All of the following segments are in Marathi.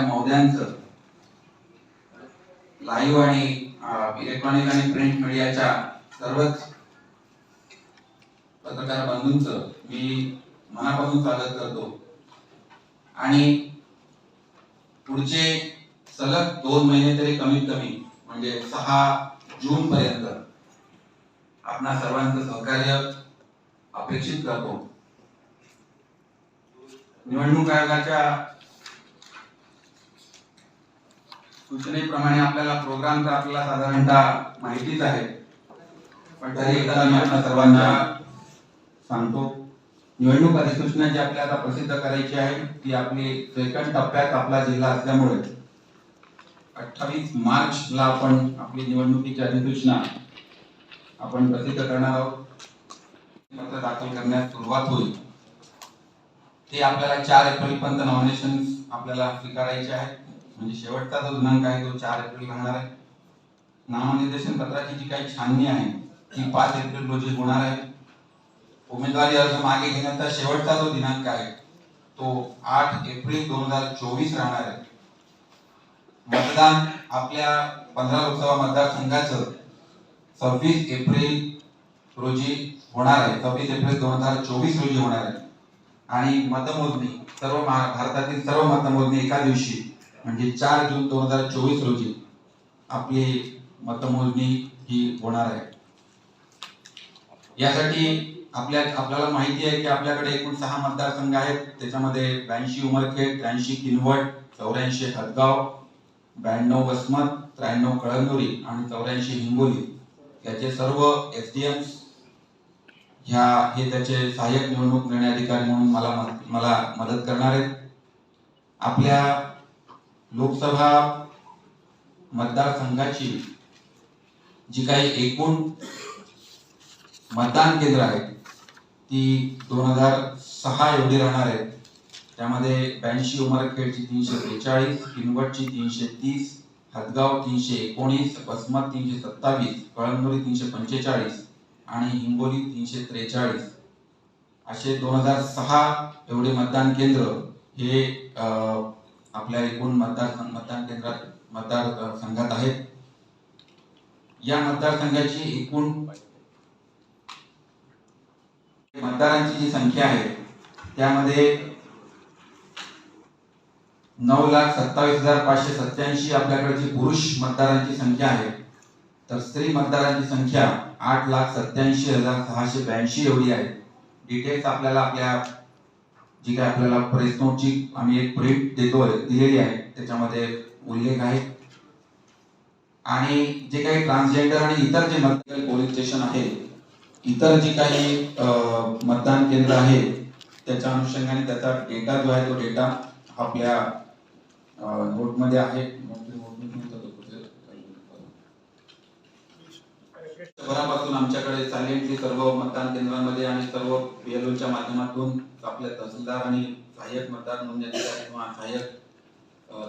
महोदयांचं लाईव्ह आणि इलेक्ट्रॉनिक आणि प्रिंट मीडियाच्या सर्वच पत्रकार बंधूंचं मी मनापासून स्वागत करतो आणि पुढचे सलग 2 महिने तरी कमीत कमी म्हणजे 6 जून पर्यंत आपणा सर्वांचं सहकार्य अपेक्षित करतो। निवडणूक आयोगाच्या सूचनेप्रमाणे आपल्याला प्रोग्राम तर आपल्याला साधारणतः माहितीच आहे, पण तरी एकदा मी आपल्या सर्वांना सांगतो। निवडणूक अधिसूचना जी आपल्याला प्रसिद्ध करायची आहे ती आपली सेकंड टप्प्यात आपला जिल्हा असल्यामुळे 28 मार्चला आपण आपली निवडणुकीची अधिसूचना आपण प्रसिद्ध करणार आहोत। पत्र दाखल करण्यास सुरुवात होईल ते आपल्याला 4 एप्रिल पर्यंत नॉमिनेशन आपल्याला स्वीकारायचे आहे, म्हणजे शेवटचा जो दिनांक आहे तो 4 एप्रिल राहणार आहे। नामनिर्देशन पत्राची जी काही छाननी आहे ती 5 एप्रिल रोजी होणार आहे। उमेदवारी अर्ज मागे घेण्याचा शेवटचा जो दिनांक आहे तो 8 एप्रिल 2024 राहणार आहे। मतदान आपल्या 15 लोकसभा मतदारसंघाचं 26 एप्रिल रोजी होणार आहे, 26 एप्रिल 2024 रोजी होणार आहे आणि मतमोजणी सर्व भारतातील सर्व मतमोजणी एका दिवशी म्हणजे 4 जून 2024 रोजी आपली मतमोजणी ही होणार आहे। यासाठी आपल्याला माहिती आहे की आपल्याकडे एकूण 6 मतदारसंघ आहेत, त्याच्यामध्ये 82 उमरखेड, 83 किनवट, 84 हदगाव, 92 वसमत, 93 कळमनुरी आणि 84 हिंगोली याचे सर्व एसडीएम्स हे त्याचे सहाय्यक निवडणूक निर्णय अधिकारी म्हणून मला मदत करणार आहेत। आपल्या लोकसभा मतदारसंघाची जी काही एकूण मतदान केंद्र आहेत ती 2006 एवढी राहणार आहेत। त्यामध्ये 82 उमरखेडची 343, किनवटची 330, हदगाव 319, वसमत 327, कळमनुरी 345 आणि हिंगोली 343 असे 2006 एवढे मतदान केंद्र हे आपल्या एकूण मतदारसंघात आहेत। या मतदारसंघाची एकूण मतदारांची जी संख्या आहे त्यामध्ये 9,27,587 आपल्याकडची पुरुष मतदारांची संख्या आहे, तर स्त्री मतदारांची संख्या 8,87,682 एवढी आहे। डिटेल्स आपल्या जी काय आपल्याला प्रेस नोटची आम्ही एक प्रिंट दिलेली आहे त्याच्यामध्ये उल्लेख आहे। आणि जे काही ट्रान्सजेंडर आणि इतर जे मतदान पोलिंग स्टेशन आहे, इतर जी काही मतदान केंद्र आहे त्याच्या अनुषंगाने त्याचा डेटा जो आहे तो डेटा आपल्या नोटमध्ये आहे। भरापासून आमच्याकडे सायलेंटली सर्व मतदान केंद्रांमध्ये आणि सर्व बीएलओच्या माध्यमातून आपल्या तहसीलदार आणि सहाय्यक मतदार नोंदणी अधिकारी किंवा सहाय्यक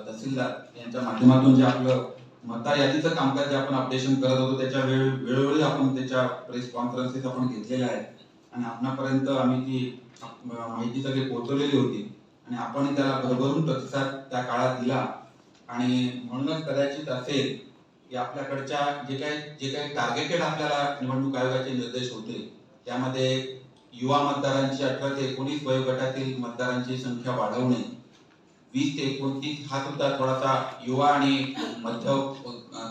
तहसीलदार यांच्या माध्यमातून जे आपलं मतदार यादीचं कामकाज जे आपण अपडेशन करत होतो त्याच्या वेळोवेळी आपण त्याच्या प्रेस कॉन्फरन्सेस आपण घेतलेल्या आहेत आणि आपणापर्यंत आम्ही ती माहिती सगळी पोहोचवलेली होती आणि आपण त्याला भरभरून प्रतिसाद त्या काळात दिला। आणि म्हणूनच कदाचित असेल की आपल्याकडच्या जे काही टार्गेटेड आपल्याला निवडणूक आयोगाचे निर्देश होते त्यामध्ये युवा मतदारांची 18 ते 19 वयोगटातील मतदारांची संख्या वाढवणे, 20 ते 29 हा सुद्धा थोडासा युवा आणि मध्य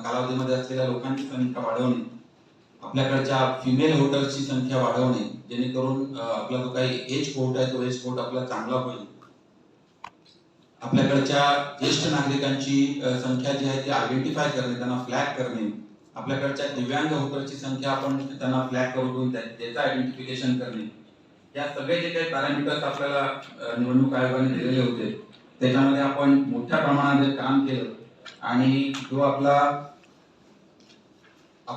कालावधीमध्ये असलेल्या लोकांची संख्या वाढवणे, आपल्याकडच्या फिमेल वोटर्सची संख्या वाढवणे जेणेकरून आपला जो काही एज कोट आहे तो एज कोट आपला चांगला होईल। आपल्याकडच्या ज्येष्ठ नागरिकांची संख्या जी आहे ती आयडेंटिफाय करणे, त्यांना फ्लॅग करणे, आपल्याकडच्या दिव्यांग वोटरची संख्या आपण त्यांना फ्लॅग करून त्याचं आयडेंटिफिकेशन करणे, या सगळे जे काही पॅरामीटर्स आपल्याला निवडणूक आयोगाने दिलेले होते त्याच्यामध्ये आपण मोठ्या प्रमाणात काम केलं आणि जो आपला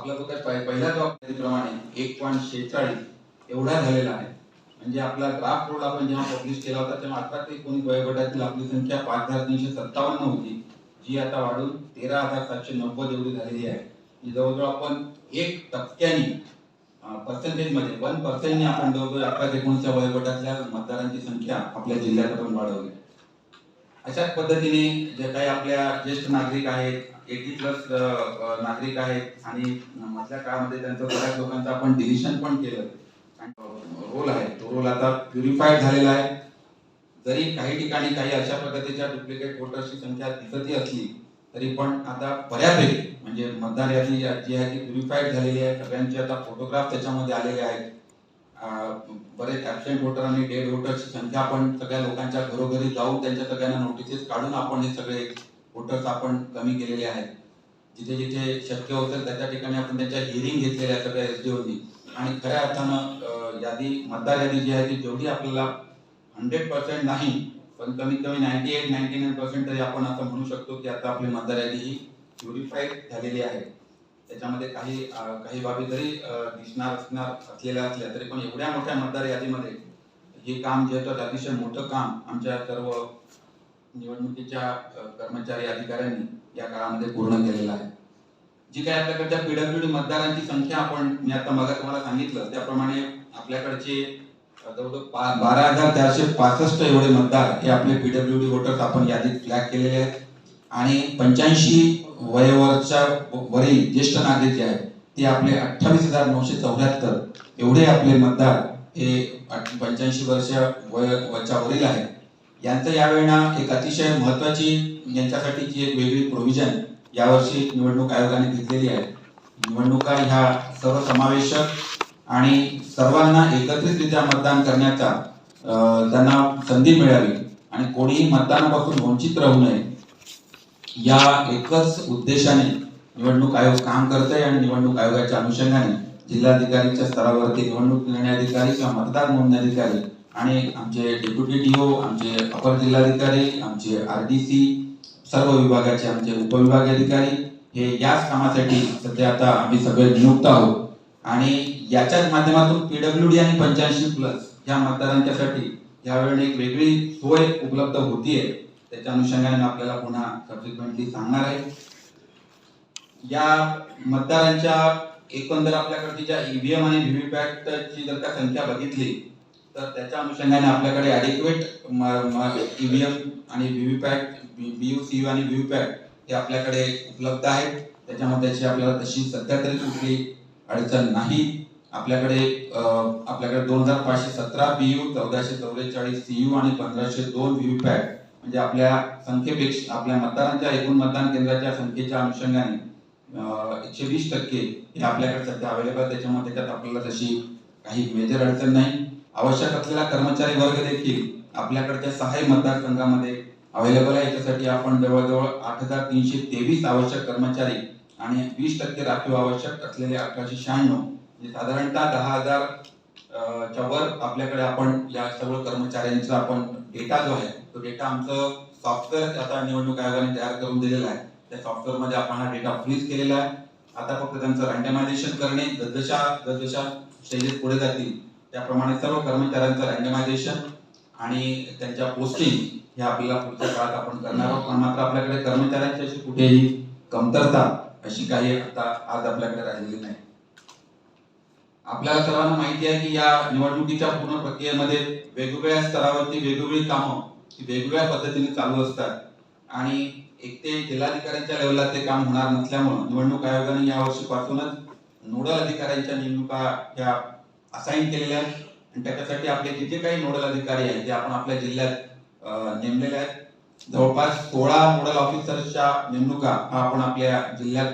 जो काही पहिल्या जबाबदारीप्रमाणे 1.46 एवढा झालेला आहे। म्हणजे आपला ड्राफ्ट रोल आपण जेव्हा पब्लिश केला होता तेव्हा 18 ते 19 वयोगटातील आपली संख्या 5,357 होती, जी आता वाढून 13,790 एवढी झालेली आहे। ही जवळजवळ आपण 1% पर्सेंटेज मध्ये 1% आपण जवळजवळ 18 ते 19 वयोगटातल्या मतदारांची संख्या आपल्या जिल्ह्यात आपण वाढवली अशाच पद्धतीने जे काही आपल्या ज्येष्ठ नागरिक आहेत, 80+ नागरिक आहेत आणि मधल्या काळामध्ये त्यांचं बऱ्याच लोकांचं आपण डिलिशन पण केलं आणि रोल आहे तो रोल आता प्युरिफाईड झालेला आहे. जरी काही ठिकाणी काही अशा पद्धतीच्या डुप्लिकेट वोटर्सची संख्या दिसतही असली तरी पण आता बऱ्यापैकी म्हणजे मतदार यादी जी आहे ती प्युरिफाईड झालेली आहे. सगळ्यांचे आता फोटोग्राफ त्याच्यामध्ये आलेले आहेत. बरेच ऍबसेंट वोटर आणि डेड वोटरची संख्या आपण सगळ्या लोकांच्या घरोघरी जाऊन त्यांच्या सगळ्यांना नोटिसेस काढून आपण हे सगळे वोटर्स आपण कमी केलेले आहेत. जिथे जिथे शक्य होतं त्या ठिकाणी आपण त्यांच्या हिअरिंग घेतलेल्या सगळ्या एसडीओनी आणि खऱ्या अर्थानं यादी मतदार यादी जी आहे ती जेवढी आपल्याला 100% नाही पण कमीत कमी 98-99% तरी आपण असं म्हणू शकतो की आता आपली मतदार यादी ही प्युरिफाईड झालेली आहे. त्याच्यामध्ये काही बाबी जरी दिसणार असलेल्या असल्या तरी पण एवढ्या मोठ्या मतदार यादीमध्ये हे काम जे होतं अतिशय मोठं काम आमच्या सर्व निवडणुकीच्या कर्मचारी अधिकाऱ्यांनी या काळामध्ये पूर्ण केलेलं आहे. जी काही आपल्याकडच्या पीडब्ल्यूडी मतदारांची संख्या मी आता मग तुम्हाला सांगितलं त्याप्रमाणे आपल्याकडचे जवळजवळ 12,465 एवढे मतदार हे आपले पीडब्ल्यूडी वोटर्स आपण यादीत फ्लॅग केलेले आहेत आणि 85 वयोवर्षाच्या वरील ज्येष्ठ नागरिक जे आहेत ते आपले 28,974 एवढे आपले मतदार हे 85 वर्ष वयाच्या वरील आहेत. यांचं यावेळेला एक अतिशय महत्वाची यांच्यासाठीची एक वेगळी प्रोव्हिजन यावर्षी निवडणूक आयोगाने घेतलेली आहे. निवडणुका ह्या सर्वसमावेशक आणि सर्वांना एकत्रितरित्या मतदान करण्याचा त्यांना संधी मिळावी आणि कोणीही मतदानापासून वंचित राहू नये या एकच उद्देशाने निवडणूक आयोग काम करते आणि निवडणूक आयोगाच्या अनुषंगाने जिल्हाधिकारीच्या स्तरावरती निवडणूक निर्णय अधिकारी किंवा मतदार नोंदणी अधिकारी आणि आमचे डेप्युटी डीओ, आमचे अपर जिल्हाधिकारी, आमचे आरडीसी, सर्व विभागाचे आमचे उपविभागीय अधिकारी हे याच कामासाठी सध्या आता आम्ही सगळे नियुक्त आहोत आणि याच्याच माध्यमातून पीडब्ल्यूडी आणि 85+ या मतदारांच्यासाठी यावेळी एक वेगळी सोय उपलब्ध होतीये. त्याच्या अनुषंगाने आपल्याला पुन्हा सबसिक्वेंटली सांगणार आहे. या मतदारांच्या एकंदर आपल्याकडे ज्या ईव्हीएम आणि व्हीव्हीपॅटची जर का संख्या बघितली तर त्याच्या अनुषंगाने आपल्याकडे ॲडिक्वेट ईव्हीएम आणि व्हीव्हीपॅट, बीयूसीयू आणि व्हीव्हीपॅट हे आपल्याकडे उपलब्ध आहेत. त्याच्यामध्ये आपल्याला तशी सध्या तरी कुठली अडचण नाही. आपल्याकडे 2517 बीयू, 1444 सीयू आणि 1502 व्हीव्हीपॅट म्हणजे आपल्या संख्येपेक्षा आपल्या मतदारांच्या एकूण मतदान केंद्राच्या संख्येच्या अनुषंगाने 120% हे आपल्याकडे सध्या अवेलेबल. त्याच्यामध्ये त्याच्यात आपल्याला तशी काही मेजर अडचण नाही. आवश्यक असलेला कर्मचारी वर्ग देखील आपल्याकडच्या 6 मतदारसंघामध्ये अवेलेबल आहे. याच्यासाठी आपण जवळजवळ 8,323 आवश्यक कर्मचारी आणि 20% राखीव आवश्यक असलेले 1896 म्हणजे साधारणतः 10,000 च्या वर आपल्याकडे आपण या सर्व कर्मचाऱ्यांचा आपण डेटा जो आहे तो डेटा आमचं सॉफ्टवेअर आता निवडणूक आयोगाने तयार करून दिलेला आहे. त्या सॉफ्टवेअर मध्ये आपण हा डेटा फ्रीज केलेला आहे. आता फक्त त्यांचं रँडमायझेशन करणे, जसजशा स्टेजेस पुढे जातील त्याप्रमाणे सर्व कर्मचाऱ्यांचं रँडमायझेशन आणि त्यांच्या पोस्टिंग हे आपल्याला पुढच्या काळात आपण करणार आहोत. पण मात्र आपल्याकडे कर्मचाऱ्यांची अशी कुठेही कमतरता अशी काही आता आज आपल्याकडे राहिलेली नाही. आपल्याला सर्वांना माहिती आहे की या निवडणुकीच्या पूर्ण प्रक्रियेमध्ये वेगवेगळ्या स्तरावरती वेगवेगळी कामं ही वेगवेगळ्या पद्धतीने चालू असतात आणि एक ते जिल्हाधिकाऱ्यांच्या लेवलला ते काम होणार नसल्यामुळे निवडणूक आयोगाने या वर्षीपासूनच नोडल अधिकाऱ्यांच्या नेमणुका ह्या असाइन केलेल्या आहेत आणि त्याच्यासाठी आपले जे काही नोडल अधिकारी आहेत ते आपण आपल्या जिल्ह्यात नेमलेले आहेत. जवळपास 16 नोडल ऑफिसर्सच्या नेमणुका आपण आपल्या जिल्ह्यात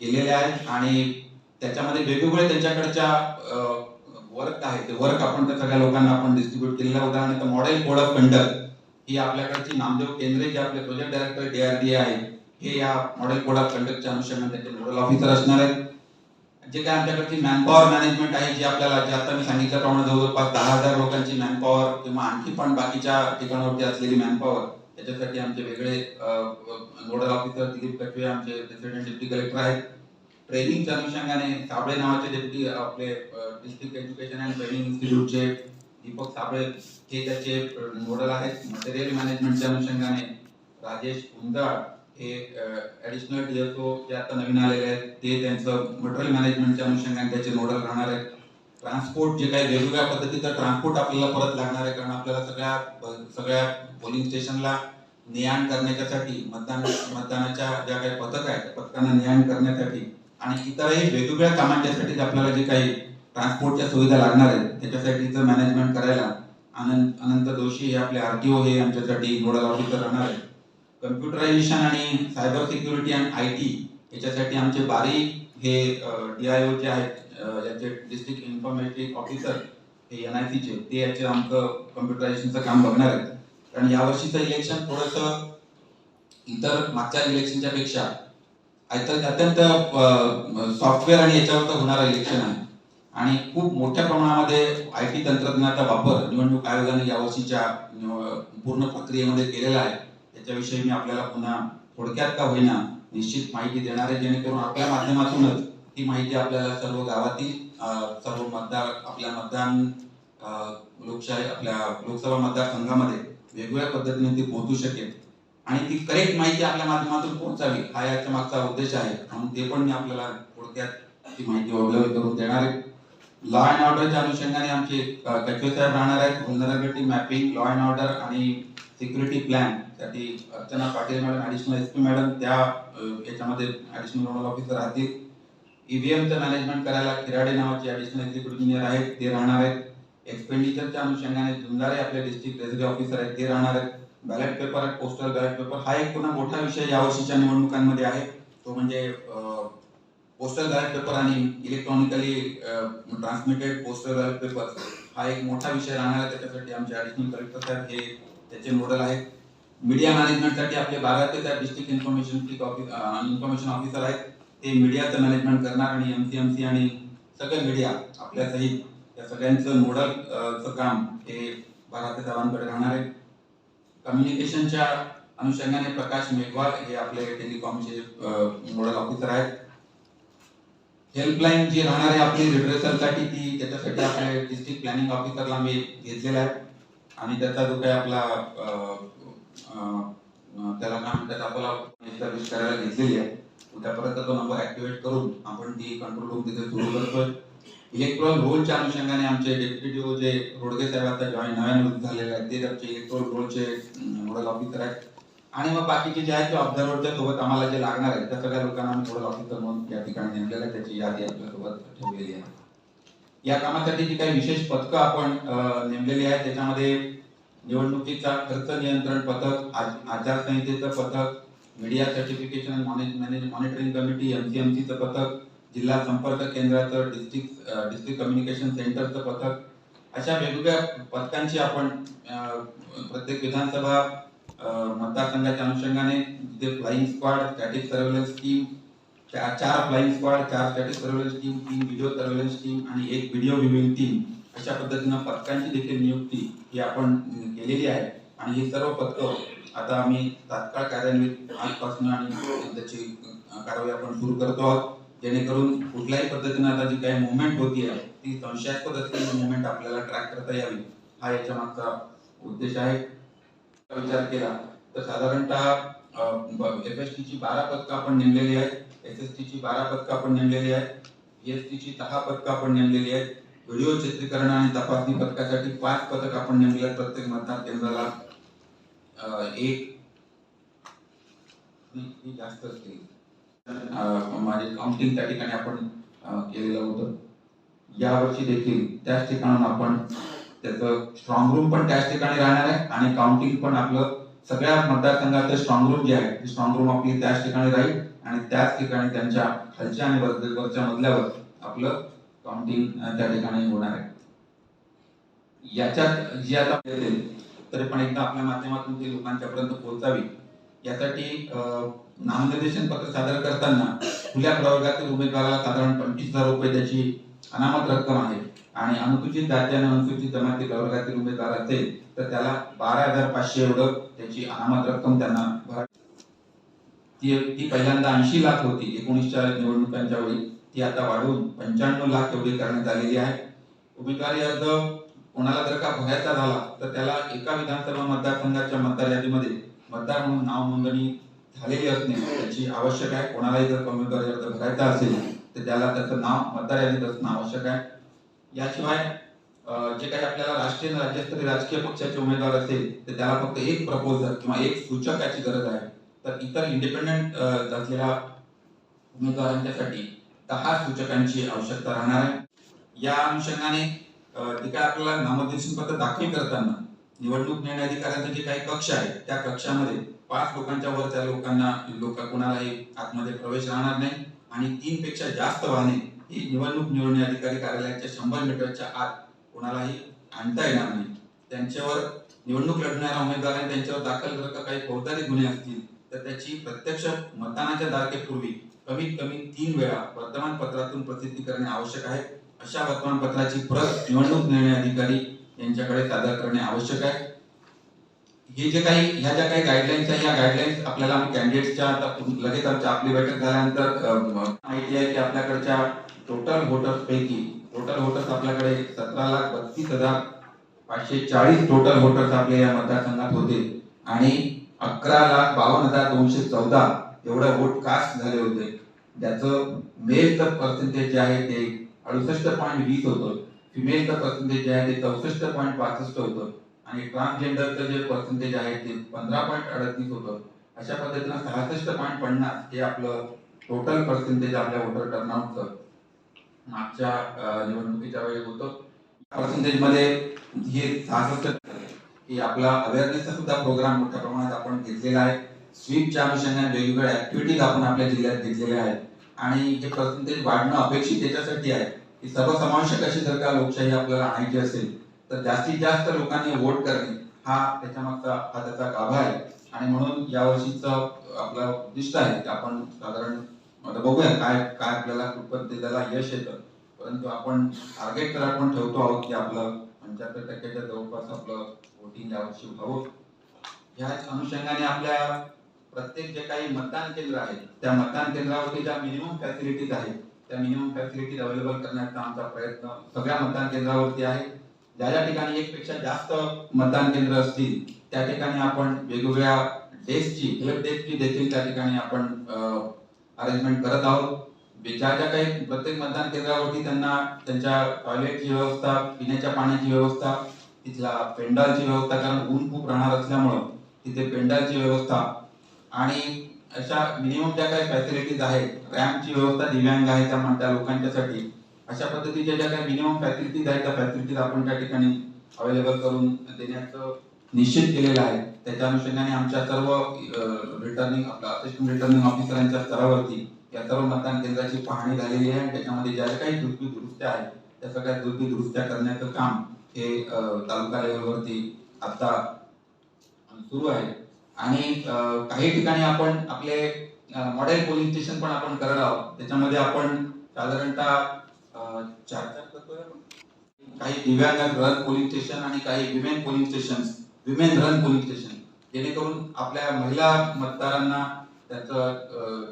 केलेल्या आहेत आणि त्याच्यामध्ये वेगवेगळे त्यांच्याकडच्या वर्क आहे ते वर्क आपण त्या सगळ्या लोकांना आपण डिस्ट्रीब्यूट केलेलं. उदाहरणार्थ मॉडेल कोड ऑफ कंडक्ट ही आपल्याकडची नामदेव केंद्रे जे आपले प्रोजेक्ट डायरेक्टर DRDA आहे हे या मॉडेल कोड ऑफ कंडक्टच्या अनुषंगाने त्याचे नोडल ऑफिसर असणार आहेत. जे काय आमच्याकडची मॅनपॉवर मॅनेजमेंट आहे जी आपल्याला जे आता मी सांगितल्याप्रमाणे जवळपास 10,000 लोकांची मॅनपॉवर किंवा आणखी पण बाकीच्या ठिकाणावरती असलेली मॅनपॉवर त्याच्यासाठी आमचे वेगळे नोडल ऑफिसर दिलीप कटवे आमचे प्रेसिडेंट डिप्टी कलेक्टर आहेत. ट्रेनिंगच्या अनुषंगाने साबळे नावाचे डेप्युटी आपले डिस्ट्रिक्ट एज्युकेशन अँड ट्रेनिंग इन्स्टिट्यूटचे दीपक साबळे हे त्याचे नोडल आहेत. मटेरियल मॅनेजमेंटच्या अनुषंगाने राजेश कुंदाळ हे ॲडिशनल DSO जे आता नवीन आलेले आहेत ते त्यांचं मटेरियल मॅनेजमेंटच्या अनुषंगाने त्याचे नोडल राहणार आहेत. ट्रान्सपोर्ट जे काही वेगवेगळ्या पद्धतीचं ट्रान्सपोर्ट आपल्याला परत लागणार आहे कारण आपल्याला सगळ्या पोलिंग स्टेशनला ने-आण करण्यासाठी मतदानाच्या ज्या काही पथक आहेत त्या पथकांना ने-आण करण्यासाठी आणि इतरही वेगवेगळ्या कामांच्यासाठी आपल्याला जे काही ट्रान्सपोर्टच्या सुविधा लागणार आहेत त्याच्यासाठीचं मॅनेजमेंट करायला अनंत जोशी हे आपले आरटीओ हे आमच्यासाठी नोडल ऑफिसर राहणार आहेत. कम्प्युटरायझेशन आणि सायबर सिक्युरिटी आणि आयटी याच्यासाठी आमचे बारी हे DIO जे आहेत याचे डिस्ट्रिक्ट इन्फॉर्मेटिव्ह ऑफिसर हे NIC चे ते याचे आमचं कम्प्युटरायझेशनचं काम बघणार आहेत. कारण यावर्षीचं इलेक्शन थोडंसं इतर मागच्या इलेक्शनच्या पेक्षा अत्यंत सॉफ्टवेअर आणि याच्यावर होणारं इलेक्शन आहे आणि खूप मोठ्या प्रमाणामध्ये IT तंत्रज्ञानाचा वापर निवडणूक आयोगाने यावर्षीच्या पूर्ण प्रक्रियेमध्ये केलेला आहे. त्याच्याविषयी मी आपल्याला पुन्हा थोडक्यात का होईना निश्चित माहिती देणार आहे, जेणेकरून आपल्या माध्यमातूनच ही माहिती आपल्याला सर्व गावातील सर्व मतदार आपल्या मतदान लोकशाही आपल्या लोकसभा मतदारसंघामध्ये वेगवेगळ्या पद्धतीने ती पोहोचू शकेल आणि ती करेक्ट माहिती आपल्या माध्यमातून पोहोचावी हा याच्या मागचा उद्देश आहे. म्हणून ते पण मी आपल्याला थोडक्यात ती माहिती उपलब्ध करून देणार आहे. लॉ अँड ऑर्डरच्या अनुषंगाने आमचे कचवे साहेब राहणार आहेत. Vulnerability mapping, law and order आणि सिक्युरिटी प्लॅन साठी Archana Patil madam additional SP madam त्या याच्यामध्ये ऍडिशनल नोडल ऑफिसर राहतील. ईव्हीएमचं मॅनेजमेंट करायला खिराडे नावाचे ऍडिशनल एक्झिक्युटिव्ह इंजिनियर आहेत, ते राहणार आहेत. एक्सपेंडिचरच्या अनुषंगाने जुंदारे आपले डिस्ट्रिक्ट रेझिडेंट ऑफिसर आहेत, ते राहणार आहेत. बॅलेट पेपर आणि पोस्टल बॅलेट पेपर हा एक पुन्हा मोठा विषय यावर्षीच्या निवडणुकांमध्ये आहे. तो म्हणजे पोस्टल बॅलेट पेपर आणि electronically transmitted postal ballot paper हा एक मोठा विषय राहणार आहे. त्याच्यासाठी आमचे ऍडिशनल कलेक्टर साहेब हे त्याचे नोडल आहेत. मीडिया मॅनेजमेंटसाठी आपले 12 ते डिस्ट्रिक्ट इन्फॉर्मेशन ऑफिसर आहेत, ते मीडियाचं मॅनेजमेंट करणार आणि MCMC आणि सगळे मीडिया आपल्या सहित या सगळ्यांचं नोडलचं काम हे 12 ते 7 राहणार आहे. कम्युनिकेशनच्या अनुषंगाने प्रकाश मेघवाल हे आपले टेलिकॉमचे नोडल ऑफिसर आहेत. हेल्पलाईन जी राहणार आहे आपली रिड्रेसलसाठी ती त्याच्यासाठी आपल्या डिस्ट्रिक्ट प्लॅनिंग ऑफिसरला मी घेतलेला आहे आणि त्याचा जो काही आपला त्याला काय म्हणतात आपल्याला सर्व्हिस करायला घेतलेली आहे. उद्यापर्यंत तो नंबर ऍक्टिव्हेट करून आपण ती कंट्रोल रूम तिथे सुरू करतोय. इलेक्ट्रॉल रोलच्या अनुषंगाने आमचे डेप्युटी DO जे रोडगे साहेब आता जॉईन नव्याने झालेले आहेत ते आमचे इलेक्ट्रॉल रोलचे नोडल ऑफिसर आहेत आणि मग बाकीचे जे आहेत ते ऑब्झर्व्हरच्या सोबत आम्हाला जे लागणार आहे त्या सगळ्या लोकांना आम्ही नोडल ऑफिसर म्हणून या ठिकाणी नेमलेलं आहे, त्याची यादी आपल्या सोबत ठेवलेली आहे. या कामासाठी जी काही विशेष पथकं आपण नेमलेली आहेत त्याच्यामध्ये निवडणुकीचा खर्च नियंत्रण पथक, आचारसंहितेचं पथक, मीडिया सर्टिफिकेशन मॉनिटरिंग कमिटी MCMCचं पथक, जिल्हा संपर्क केंद्राचं डिस्ट्रिक्ट कम्युनिकेशन सेंटरचं पथक, अशा वेगवेगळ्या पथकांची आपण प्रत्येक विधानसभा मतदारसंघाच्या अनुषंगाने तिथे flying squad, static surveillance team, 4 flying squad, 4 static surveillance team, 3 video surveillance team आणि 1 व्हिडिओ व्ह्यूइंग टीम अशा पद्धतीनं पथकांची देखील नियुक्ती ही आपण केलेली आहे आणि ही सर्व पथकं आता आम्ही तात्काळ कार्यान्वित आजपासून आणि त्याची कारवाई आपण सुरू करतो आहोत, जेणेकरून कुठल्याही पद्धतीनं आता जी काही मुवमेंट होती आहे ती संशयास्पद असलेली मुवमेंट आपल्याला ट्रॅक करता यावी हा याच्या मागचा उद्देश आहे. विचार केला तर साधारणतः FST ची 12 पथकं आपण नेमलेली आहेत, SST ची 12 पथकं आपण नेमलेली आहेत, EST ची 10 पथकं आपण नेमलेली आहेत. व्हिडिओ चित्रीकरण आणि तपासणी पथकासाठी 5 पथक आपण नेमलेले आहेत. प्रत्येक मतदान केंद्राला एक जास्त असतील. माझे काउंटिंग त्या ठिकाणी आपण केलेलं होतं. यावर्षी देखील त्याच ठिकाणी आपण त्याचं स्ट्रॉंग रूम पण त्याच ठिकाणी राहणार आहे आणि काउंटिंग पण आपलं सगळ्या मतदारसंघाचं स्ट्रॉंग रूम जे आहे ते स्ट्रॉंग रूम आपली त्याच ठिकाणी राहील आणि त्याच ठिकाणी त्यांच्या खालच्या आणि वरच्या मजल्यावर आपलं काउंटिंग त्या ठिकाणी होणार आहे. याच्यात जी आता तरी पण एकदा आपल्या माध्यमातून ती लोकांच्या पर्यंत पोहोचावी यासाठी नामनिर्देशन पत्र सादर करताना खुल्या प्रवर्गातील उमेदवाराला साधारण 25,000 रुपये त्याची अनामत रक्कम आहे आणि अनुसूचित जाती आणि अनुसूचित जमाती प्रवर्गातील उमेदवार असेल तर त्याला 12,500 एवढं त्याची अनामत रक्कम त्यांना ती पहिल्यांदा 80 लाख होती 19च्या निवडणुकांच्या वेळी, ती आता वाढवून 95 लाख एवढी करण्यात आलेली आहे. उमेदवारी अर्ज कोणाला जर का भरायचा झाला तर त्याला एका विधानसभा मतदारसंघाच्या मतदार यादीमध्ये मतदार म्हणून नाव नोंदणी झालेली असणे त्याची आवश्यक आहे. कोणालाही जर उमेदवारी अर्ज भरायचा असेल तर त्याला त्याचं नाव मतदार यादीत असणं आवश्यक आहे. याशिवाय जे काही आपल्याला राष्ट्रीय आणि राज्यस्तरीय राजकीय पक्षाचे उमेदवार असेल तर त्याला फक्त एक प्रपोजल किंवा एक सूचकाची गरज आहे. तर इतर इंडिपेंडंट असलेल्या उमेदवारांच्यासाठी 10 सूचकांची आवश्यकता राहणार आहे. या अनुषंगाने जे काय आपल्याला नामनिर्देशन पत्र दाखल करताना निवडणूक निर्णय अधिकाऱ्यांचे जे काही कक्ष आहे त्या कक्षामध्ये 5 लोकांच्या वर त्या कोणालाही आतमध्ये प्रवेश राहणार नाही आणि 3 पेक्षा जास्त वाहने ही निवडणूक निर्णय अधिकारी कार्यालयाच्या 100 मीटरच्या आत कोणालाही आणता येणार नाही. त्यांच्यावर निवडणूक लढणाऱ्या उमेदवारांनी त्यांच्यावर दाखल जर का काही फौजदारी गुन्हे असतील तर त्याची प्रत्यक्ष मतदानाच्या तारखेपूर्वी कमीत कमी 3 वेळा वर्तमानपत्रातून प्रसिद्धी करणे आवश्यक आहे. अशा वर्तमानपत्राची प्रत निवडणूक निर्णय अधिकारी यांच्याकडे सादर करणे आवश्यक आहे. हे जे काही ह्या ज्या काही गाईडलाईन्स आहे या गाईडलाईन्स आपल्याला कॅन्डिडेट्सच्या लगेच आपली बैठक झाल्यानंतर माहिती आहे की आपल्याकडच्या टोटल वोटर्स आपल्याकडे 17,32,540 टोटल वोटर्स आपल्या या मतदारसंघात होते आणि 11,52,214 एवढं वोट कास्ट झाले होते. ज्याचं मेलचं पर्सेंटेज जे आहे ते 68.20 होतं, फिमेलचं पर्सेंटेज जे आहे ते 64.65 होतं आणि ट्रान्सजेंडरचं जे पर्सेंटेज आहे ते 15.38 होतं. अशा पद्धतीनं 66.50 हे आपलं टोटल पर्सेंटेज आपल्या वोटर टर्नआउटचं मागच्या निवडणुकीच्या वेळी होतं. पर्सेंटेज मध्ये हे 66 की आपला अवेअरनेसचा सुद्धा प्रोग्राम मोठ्या प्रमाणात आपण घेतलेला आहे. स्वीपच्या अनुषंगाने वेगवेगळ्या ऍक्टिव्हिटीज आपण आपल्या जिल्ह्यात घेतलेल्या आहेत आणि हे पर्सेंटेज वाढणं अपेक्षित त्याच्यासाठी आहे की सर्वसमावेशक अशी जर का लोकशाही आपल्याला आणायची असेल तर जास्तीत जास्त लोकांनी वोट करणे हा त्याचा गाभा आहे आणि म्हणून यावर्षीचं आपलं उद्दिष्ट आहे की आपण साधारण आता बघूया काय काय आपल्याला कुठपर्यंत त्याला यश येतं, परंतु आपण टार्गेट तर आपण ठेवतो आहोत की आपलं 75% जवळपास आपलं वोटिंग यावर्षी व्हावं. याच अनुषंगाने आपल्या प्रत्येक जे काही मतदान केंद्र आहेत त्या मतदान केंद्रावरती ज्या मिनिमम फॅसिलिटीज आहेत त्या मिनिमम फॅसिलिटीज अवेलेबल करण्याचा आमचा प्रयत्न सगळ्या मतदान केंद्रावरती आहे. ज्या ठिकाणी एक पेक्षा जास्त मतदान केंद्र असतील त्या ठिकाणी आपण वेगवेगळ्या हेल्प डेस्कची देखील त्या ठिकाणी आपण अरेंजमेंट करत आहोत. ज्या काही प्रत्येक मतदान केंद्रावरती त्यांना त्यांच्या टॉयलेटची व्यवस्था, पिण्याच्या पाण्याची व्यवस्था, तिथला पेंडॉलची व्यवस्था, कारण ऊन खूप राहणार असल्यामुळं तिथे पेंडॉलची व्यवस्था आणि अशा मिनिमम ज्या काही फॅसिलिटीज आहेत, रॅम्पची व्यवस्था दिव्यांग आहे त्या लोकांच्यासाठी, अशा पद्धतीच्या ज्या काही मिनिमम फॅसिलिटीज आहेत त्या फॅसिलिटीज आपण त्या ठिकाणी अवेलेबल करून देण्याचं निश्चित केलेलं आहे. त्याच्या अनुषंगाने आमच्या सर्व असिस्टंट रिटर्निंग ऑफिसरांच्या स्तरावरती या सर्व मतदान केंद्राची पाहणी झालेली आहे. त्याच्यामध्ये ज्या काही दुरुस्त्या आहेत त्या सगळ्या दुरुस्त्या करण्याचं काम हे तालुका लेवलवरती आता सुरू आहे आणि काही ठिकाणी आपण आपले मॉडेल पोलिंग स्टेशन पण आपण करत आहोत. त्याच्यामध्ये आपण साधारणतः 4 करतोय. काही दिव्यांग रन पोलिंग स्टेशन आणि काही विमेन रन पोलिंग स्टेशन, जेणेकरून आपल्या महिला मतदारांना त्याचं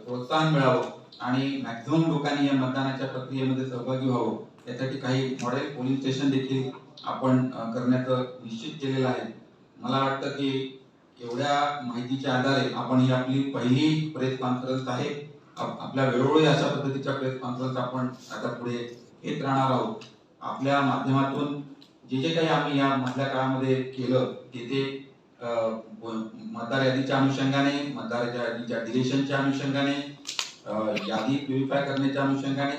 प्रोत्साहन मिळावं आणि मॅक्झिमम लोकांनी या मतदानाच्या प्रक्रियेमध्ये सहभागी व्हावं यासाठी काही मॉडेल पोलिंग स्टेशन देखील आपण करण्याचं निश्चित केलेलं आहे. मला वाटतं की एवढ्या माहितीच्या आधारे आपण ही आपली पहिली प्रेस कॉन्फरन्स आहे. आपल्या वेळोवेळी अशा पद्धतीच्या प्रेस कॉन्फरन्स आपण आता पुढे येत राहणार आहोत. आपल्या माध्यमातून जे काही आम्ही या मधल्या काळामध्ये केलं ते मतदार यादीच्या अनुषंगाने, मतदार यादीच्या डिलेशनच्या अनुषंगाने, यादी प्युरिफाय करण्याच्या अनुषंगाने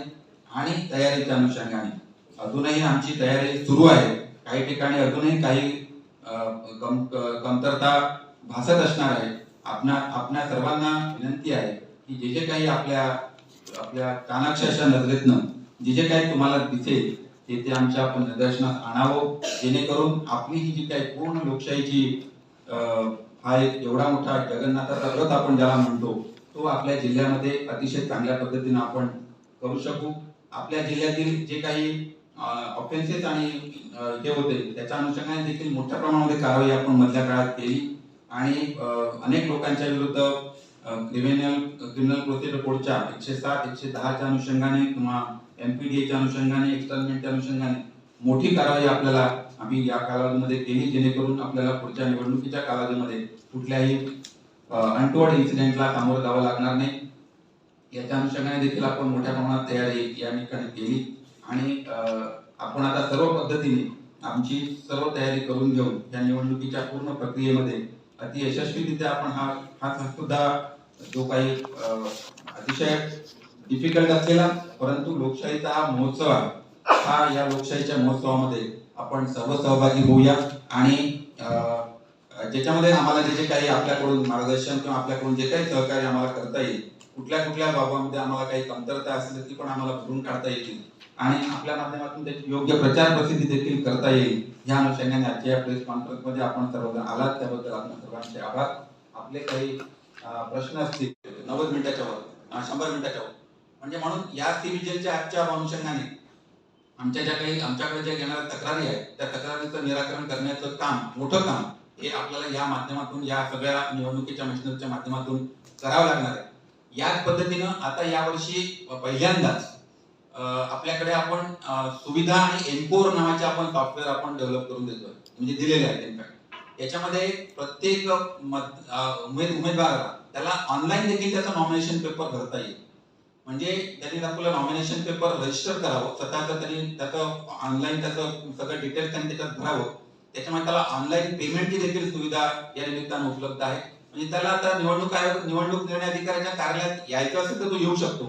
आणि तयारीच्या अनुषंगाने अजूनही आमची तयारी सुरू आहे. काही ठिकाणी अजूनही काही कमतरता भासत असणार आहे. आपल्या सर्वांना विनंती आहे की जे काही आपल्या कानाक्षाच्या नजरेतनं जे काही तुम्हाला दिसेल ते आमच्या आपण निदर्शनास आणावं, जेणेकरून आपली ही जी काही पूर्ण लोकशाहीची हा एक एवढा मोठा जगन्नाथाचा रथ आपण ज्याला म्हणतो तो आपल्या जिल्ह्यामध्ये अतिशय चांगल्या पद्धतीने आपण करू शकू. आपल्या जिल्ह्यातील जे काही ऑफेन्सेस आणि हे होते त्याच्या अनुषंगाने देखील मोठ्या प्रमाणामध्ये कारवाई आपण मधल्या काळात केली आणि अनेक लोकांच्या विरुद्ध क्रिमिनल प्रोसिजर कोडच्या 107, 110च्या अनुषंगाने किंवा MPDAच्या अनुषंगाने, एक्सटर्नमेंटच्या अनुषंगाने मोठी कारवाई आपल्याला आम्ही या कालावधीमध्ये केली, जेणेकरून आपल्याला पुढच्या निवडणुकीच्या कालावधीमध्ये कुठल्याही अनटोवर्ड इन्सिडेंटला सामोरं जावं लागणार नाही. याच्या अनुषंगाने देखील आपण मोठ्या प्रमाणात तयारी या ठिकाणी केली आणि आपण आता सर्व पद्धतीने आमची सर्व तयारी करून घेऊन या निवडणुकीच्या पूर्ण प्रक्रियेमध्ये अति यशस्वीरित्या आपण हा सुद्धा जो काही अतिशय डिफिकल्ट असलेला परंतु लोकशाहीचा हा महोत्सव हा या लोकशाहीच्या महोत्सवामध्ये आपण सर्व सहभागी होऊया आणि ज्याच्यामध्ये आम्हाला जे काही आपल्याकडून मार्गदर्शन किंवा आपल्याकडून जे काही सहकार्य आम्हाला करता येईल कुठल्या बाबतीमध्ये आम्हाला काही कमतरता असेल ती पण आम्हाला भरून काढता येतील आणि आपल्या माध्यमातून त्याची योग्य प्रचार प्रसिद्धी देखील करता येईल या अनुषंगाने आजच्या या प्रेस कॉन्फरन्स मध्ये आपण सर्वजण आलात त्याबद्दल आपण सर्वांचे आभार. आपले काही प्रश्न असतील 90 मिनिटाच्या वर 100 मिनिटाच्या वर म्हणजे म्हणून या सिव्हिजनच्या आजच्या अनुषंगाने आमच्याकडे ज्या येणाऱ्या तक्रारी आहेत त्या तक्रारीचं निराकरण करण्याचं काम मोठं काम हे आपल्याला या माध्यमातून या सगळ्या निवडणुकीच्या मशिनरीच्या माध्यमातून करावं लागणार आहे. याच पद्धतीनं आता यावर्षी पहिल्यांदाच आपल्याकडे आपण सुविधा आणि एनकोर नावाचे आपण सॉफ्टवेअर आपण डेव्हलप करून देतोय म्हणजे दिलेले आहे इनफॅक्ट याच्यामध्ये प्रत्येक उमेदवाराला त्याला ऑनलाईन देखील त्याचा नॉमिनेशन पेपर भरता येईल म्हणजे त्यांनी आपलं नॉमिनेशन पेपर रजिस्टर करावं स्वतःचं त्यांनी त्याचं ऑनलाईन त्याचं सगळं डिटेल्स त्यांनी त्याच्यात भरावं त्याच्यामुळे त्याला ऑनलाईन पेमेंटची देखील सुविधा या निमित्तानं उपलब्ध आहे म्हणजे त्याला आता निवडणूक निर्णय अधिकाऱ्याच्या कार्यालयात यायचं असेल तर तो येऊ शकतो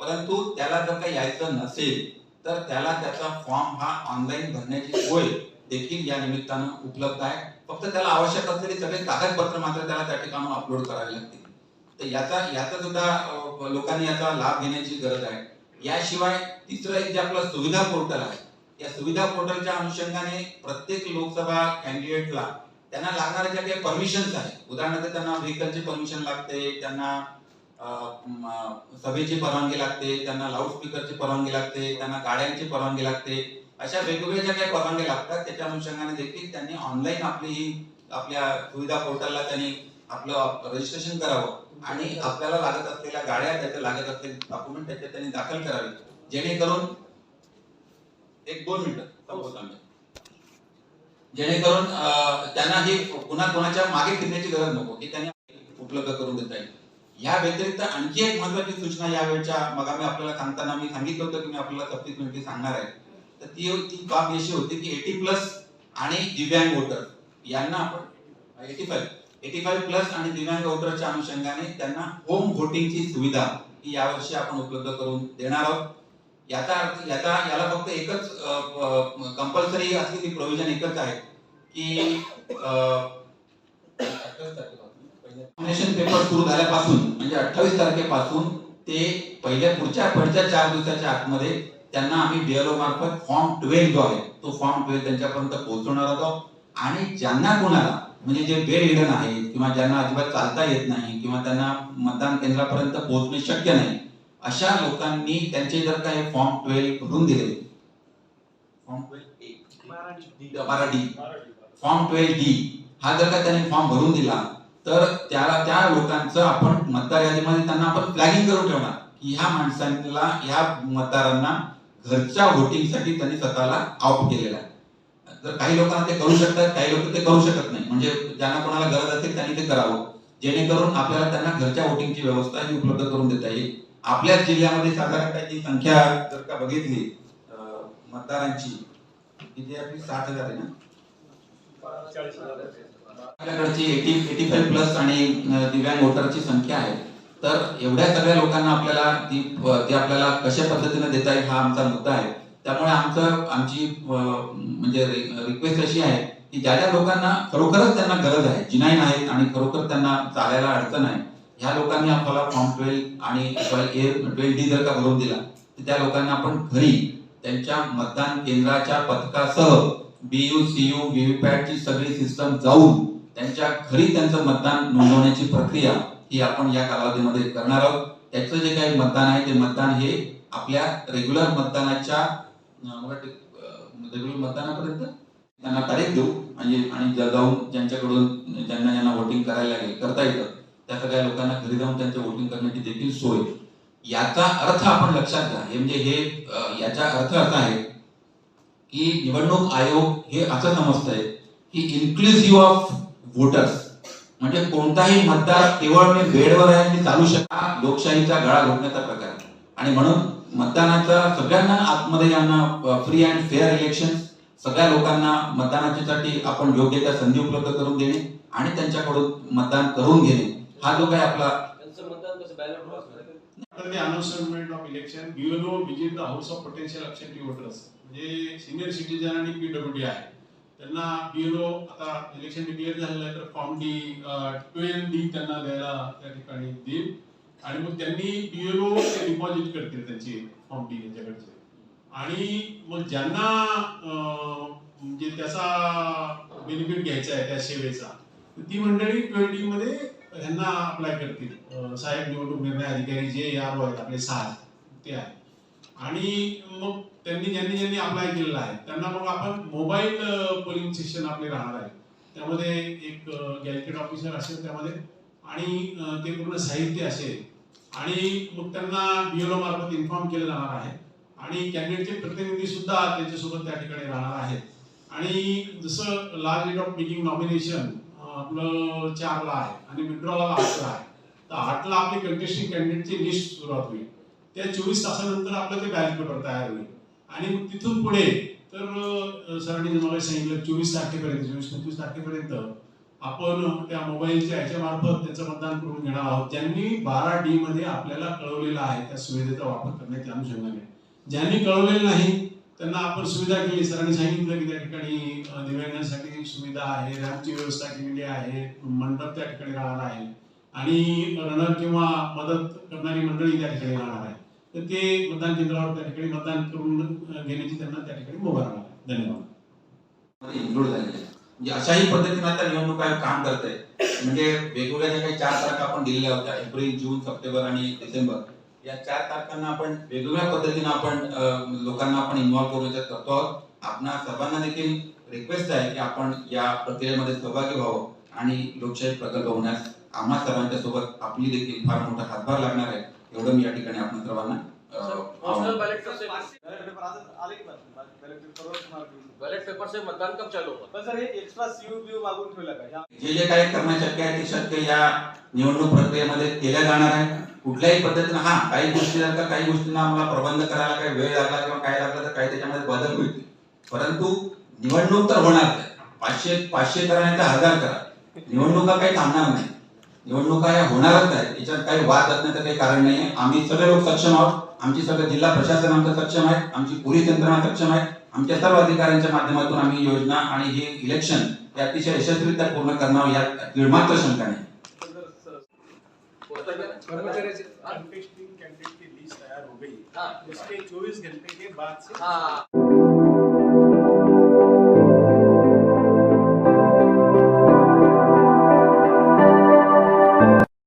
परंतु त्याला जर काही यायचं नसेल तर त्याला त्याचा फॉर्म हा ऑनलाईन भरण्याची सोय देखील या निमित्तानं उपलब्ध आहे फक्त त्याला आवश्यक असलेले सगळे कागदपत्र मात्र त्याला त्या ठिकाणी अपलोड करावे लागतील तर याचा सुद्धा लोकांनी याचा लाभ घेण्याची गरज आहे. याशिवाय तिसरं एक जे आपलं सुविधा पोर्टल आहे या सुविधा पोर्टलच्या अनुषंगाने प्रत्येक लोकसभा कॅन्डिडेटला त्यांना लागणाऱ्या ज्या काही परमिशन्स आहेत उदाहरणार्थ त्यांना व्हेकलची परमिशन लागते त्यांना सभेची परवानगी लागते त्यांना लाऊडस्पीकरची परवानगी लागते त्यांना गाड्यांची परवानगी लागते अशा वेगवेगळ्या ज्या काही परवानगी लागतात त्याच्या अनुषंगाने देखील त्यांनी ऑनलाईन आपल्या सुविधा पोर्टलला त्यांनी आपलं रजिस्ट्रेशन करावं आणि आपल्याला लागत असलेल्या गाड्या त्याच्या लागत असलेले डॉक्युमेंट त्याच्यात त्यांनी दाखल करावे जेणेकरून 1-2 मिनिटं जेणेकरून त्यांना ही पुन्हा कोणाच्या मागे फिरण्याची गरज नको की त्यांनी उपलब्ध करून देता येईल. या व्यतिरिक्त आणखी एक महत्त्वाची सूचना यावेळच्या मग आम्ही आपल्याला सांगताना मी सांगितलं होतं की मी आपल्याला सबसिक्वेंटली सांगणार आहे तर ती बाब अशी होती की 80+ आणि दिव्यांग वोटर यांना आपण 85+ आणि दिव्यांग वोटरच्या अनुषंगाने त्यांना होम व्होटिंगची सुविधा ही यावर्षी आपण उपलब्ध करून देणार आहोत. याचा अर्थ याला फक्त एकच कंपल्सरी असलेली प्रोव्हिजन एकच आहे की नॉमिनेशन पेपर सुरू झाल्यापासून म्हणजे 28 तारखेपासून ते पुढच्या 4 दिवसाच्या आतमध्ये त्यांना आम्ही बीएलओ मार्फत फॉर्म 12 जो आहे तो फॉर्म 12 त्यांच्यापर्यंत पोहोचवणार आहोत आणि ज्यांना कोणाला म्हणजे जे बेड रिडन आहेत किंवा ज्यांना अजिबात चालता येत नाही किंवा त्यांना मतदान केंद्रापर्यंत पोहोचणे शक्य नाही अशा लोकांनी त्यांचे जर का हे फॉर्म 12 भरून दिले फॉर्म 12 फॉर्म 12D हा जर का त्यांनी फॉर्म भरून दिला तर त्या लोकांचं आपण मतदार यादीमध्ये त्यांना आपण फ्लॅगिंग करून ठेवणार की ह्या माणसांना ह्या मतदारांना घरच्या व्होटिंगसाठी त्यांनी स्वतःला आउट केलेला आहे. तर काही लोकांना ते करू शकतात काही लोक ते करू शकत नाही म्हणजे ज्यांना कोणाला गरज असेल त्यांनी ते करावं जेणेकरून आपल्याला त्यांना घरच्या व्होटिंगची व्यवस्था ही उपलब्ध करून देता येईल. आपल्या जिल्ह्यामध्ये साधारणतः जी संख्या जर का बघितली मतदारांची किती आपली 60,000 आहे ना आपल्याकडची 85+ आणि दिव्यांग वोटरची संख्या आहे तर एवढ्या सगळ्या लोकांना आपल्याला ती आपल्याला कशा पद्धतीने देता येईल हा आमचा मुद्दा आहे. त्यामुळे आमची म्हणजे रिक्वेस्ट अशी आहे की ज्या लोकांना खरोखरच त्यांना गरज आहे जिनाईन आहेत आणि खरोखर त्यांना चालायला अडचण आहे ह्या लोकांनी आपल्याला फॉर्म 12 आणि 12D जर का भरून दिला तर त्या लोकांना आपण घरी त्यांच्या मतदान केंद्राच्या पथकासह BU CU VVPAT ची सगळी सिस्टम जाऊन त्यांच्या घरी त्यांचं मतदान नोंदवण्याची प्रक्रिया ही आपण या कालावधीमध्ये करणार आहोत. त्याचं जे काही मतदान आहे ते मतदान हे आपल्या रेग्युलर मतदानाच्या रेग्युलर मतदानापर्यंत त्यांना तारीख देऊ आणि जाऊन ज्यांना वोटिंग करता येतं त्या सगळ्या लोकांना घरी जाऊन त्यांचं वोटिंग करण्याची देखील सोय. याचा अर्थ आपण लक्षात घ्या म्हणजे याचा अर्थ असा आहे की निवडणूक आयोग हे असं समजतंय की इन्क्लुसिव्ह ऑफ वोटर्स म्हणजे कोणताही मतदार केवळ मी बेडवर आहे मी चालू शकता लोकशाहीचा गळा घोटण्याचा प्रकार आणि म्हणून मतदानाचा सगळ्यांना आतमध्ये यांना फ्री अँड फेअर इलेक्शन सगळ्या लोकांना मतदानासाठी आपण योग्य त्या संधी उपलब्ध करून देणे आणि त्यांच्याकडून मतदान करून घेणे हा जो काही आपला After the announcement of election, BLO visit the house of potential absentee voters. म्हणजे सिनियर सिटीजन आणि PWD आहे त्यांना BLO आता इलेक्शन डिक्लेअर झालेलं आहे तर फॉर्म डी 12D त्यांना द्यायला त्या ठिकाणी देईल आणि मग त्यांनी BLO ते डिपॉझिट करतील त्यांची फॉर्म डी त्यांच्याकडचे आणि मग ज्यांना म्हणजे त्याचा बेनिफिट घ्यायचा आहे त्या सेवेचा ती मंडळी 12D मध्ये ह्यांना अप्लाय करतील सहाय्यक निवडणूक निर्णय अधिकारी जे यावर आहेत आपले 6 ते आहे आणि मग ज्यांनी अप्लाय केलेला आहे त्यांना मग आपण मोबाईल पोलिंग सेशन आपले राहणार आहे त्यामध्ये एक गॅजेटेड ऑफिसर असेल त्यामध्ये आणि ते पूर्ण साहित्य असेल आणि मग त्यांना BLO मार्फत इन्फॉर्म केलं जाणार आहे आणि कॅबिनेटचे प्रतिनिधी सुद्धा त्यांच्यासोबत त्या ठिकाणी राहणार आहेत आणि जसं last date of making nomination आपलं 4 ला आहे आणि विड्रॉला 8 ला आहे तर 8 ला आपली कंटेस्टिंग कॅन्डिडेटची लिस्ट सुरुवात होईल त्या 24 तासानंतर आपलं ते बॅलेट पेपर तयार होईल आणि मग तिथून पुढे तर सरांनी मला सांगितलं 24 तारखेपर्यंत 24-25 तारखेपर्यंत आपण त्या मोबाईलच्या ह्याच्या मार्फत त्याचं मतदान करून घेणार आहोत ज्यांनी 12D मध्ये आपल्याला कळवलेलं आहे त्या सुविधेचा वापर करण्याच्या अनुषंगाने ज्यांनी कळवलेलं नाही त्यांना आपण सुविधा केली सरांनी सांगितलं की त्या ठिकाणी दिव्यांगांसाठी सुविधा आहे रॅम्पची व्यवस्था केलेली आहे मंडप त्या ठिकाणी राहणार आहे आणि रनर किंवा मदत करणारी मंडळी त्या ठिकाणी राहणार आहे तर ते मतदान केंद्रावर त्या ठिकाणी मतदान करून घेण्याची त्यांना त्या ठिकाणी मुभा राहणार आहे धन्यवाद इन्क्लूड झालेले म्हणजे अशाही पद्धतीने आता निवडणूक आयोग काम करत आहे म्हणजे वेगवेगळ्या ज्या काही 4 तारखा आपण दिलेल्या होत्या एप्रिल जून सप्टेंबर आणि डिसेंबर या 4 तारखांना आपण वेगवेगळ्या पद्धतीने आपण लोकांना आपण इन्व्हॉल्व करून करतो आहोत आपणा सर्वांना देखील रिक्वेस्ट आहे की आपण या प्रक्रियेमध्ये सहभागी व्हावं आणि लोकशाही प्रकल्प होण्यास आम्हा सर्वांच्या सोबत आपली देखील फार मोठा हातभार लागणार आहे एवढं मी या ठिकाणी आपण सर्वांना बैलेट पेपर से मतदान कब चालू होगा पण सर हे एक्स्ट्रा सीयू मागून ठेवलं का जे काही करणं शक्य आहे ते शक्य या निवडणूक प्रक्रियेमध्ये केल्या जाणार आहे कुठल्याही पद्धतीने काही गोष्टी जर का काही गोष्टींना आम्हाला प्रबंध करायला काही वेळ लागला किंवा काय लागला तर काही त्याच्यामध्ये बदल होईल परंतु निवडणूक तर होणार नाही 500 करा नाही तर 1000 करा निवडणुका काही थांबणार नाही निवडणुका या होणारच आहे याच्यात काही वाद असण्याचं काही कारण नाही आम्ही सगळे लोक सक्षम आहोत आमची सगळं जिल्हा प्रशासन आमचं सक्षम आहे आमची पोलीस यंत्रणा सक्षम आहे आमच्या सर्व अधिकाऱ्यांच्या माध्यमातून आम्ही योजना आणि हे इलेक्शन हे अतिशय यशस्वीरित्या पूर्ण करणार यात निर्मात्र शंका नाही कर्मचारी कंटेस्टिंग कैंडिडेट की लिस्ट तैयार हो गई उसके 24 घंटे के बाद से